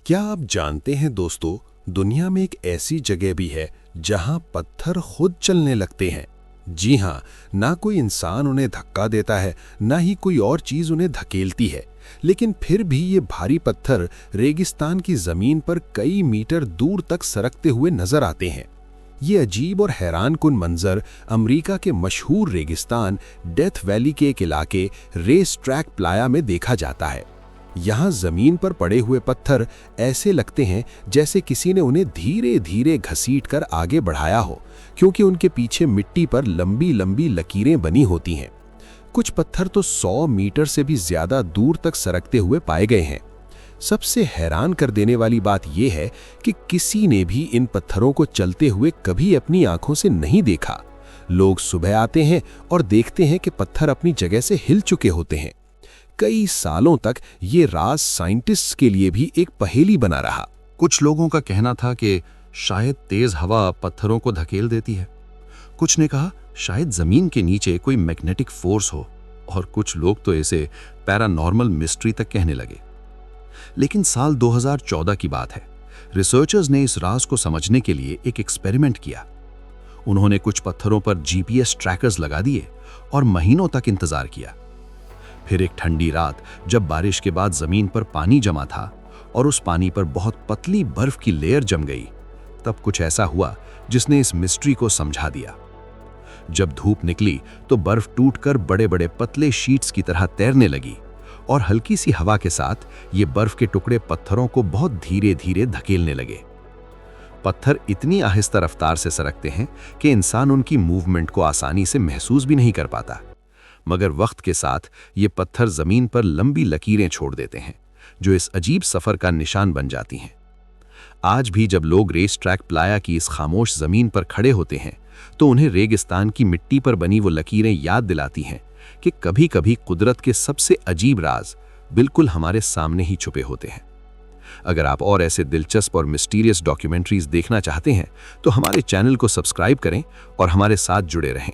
क्या आप जानते हैं दोस्तों, दुनिया में एक ऐसी जगह भी है जहां पत्थर खुद चलने लगते हैं। जी हाँ, ना कोई इंसान उन्हें धक्का देता है, ना ही कोई और चीज उन्हें धकेलती है, लेकिन फिर भी ये भारी पत्थर रेगिस्तान की जमीन पर कई मीटर दूर तक सरकते हुए नजर आते हैं। ये अजीब और हैरानकुन मंजर अमेरिका के मशहूर रेगिस्तान डेथ वैली के एक इलाके रेस ट्रैक प्लाया में देखा जाता है। यहाँ जमीन पर पड़े हुए पत्थर ऐसे लगते हैं जैसे किसी ने उन्हें धीरे धीरे घसीटकर आगे बढ़ाया हो, क्योंकि उनके पीछे मिट्टी पर लंबी लंबी लकीरें बनी होती हैं। कुछ पत्थर तो 100 मीटर से भी ज्यादा दूर तक सरकते हुए पाए गए हैं। सबसे हैरान कर देने वाली बात यह है कि किसी ने भी इन पत्थरों को चलते हुए कभी अपनी आंखों से नहीं देखा। लोग सुबह आते हैं और देखते हैं कि पत्थर अपनी जगह से हिल चुके होते हैं। कई सालों तक ये राज साइंटिस्ट्स के लिए भी एक पहेली बना रहा। कुछ लोगों का कहना था कि शायद तेज हवा पत्थरों को धकेल देती है। कुछ ने कहा शायद जमीन के नीचे कोई मैग्नेटिक फोर्स हो, और कुछ लोग तो इसे पैरानॉर्मल मिस्ट्री तक कहने लगे। लेकिन साल 2014 की बात है। रिसर्चर्स ने इस राज को समझने के लिए एक एक्सपेरिमेंट किया। उन्होंने कुछ पत्थरों पर जीपीएस ट्रैकर्स लगा दिए और महीनों तक इंतजार किया। फिर एक ठंडी रात, जब बारिश के बाद जमीन पर पानी जमा था और उस पानी पर बहुत पतली बर्फ की लेयर जम गई, तब कुछ ऐसा हुआ जिसने इस मिस्ट्री को समझा दिया। जब धूप निकली तो बर्फ टूटकर बड़े बड़े पतले शीट्स की तरह तैरने लगी, और हल्की सी हवा के साथ ये बर्फ के टुकड़े पत्थरों को बहुत धीरे धीरे धकेलने लगे। पत्थर इतनी आहिस्ता रफ्तार से सरकते हैं कि इंसान उनकी मूवमेंट को आसानी से महसूस भी नहीं कर पाता, मगर वक्त के साथ ये पत्थर जमीन पर लंबी लकीरें छोड़ देते हैं, जो इस अजीब सफर का निशान बन जाती हैं। आज भी जब लोग रेस ट्रैक प्लाया की इस खामोश जमीन पर खड़े होते हैं, तो उन्हें रेगिस्तान की मिट्टी पर बनी वो लकीरें याद दिलाती हैं कि कभी कभी कुदरत के सबसे अजीब राज बिल्कुल हमारे सामने ही छुपे होते हैं। अगर आप और ऐसे दिलचस्प और मिस्टीरियस डॉक्यूमेंट्रीज देखना चाहते हैं, तो हमारे चैनल को सब्सक्राइब करें और हमारे साथ जुड़े रहें।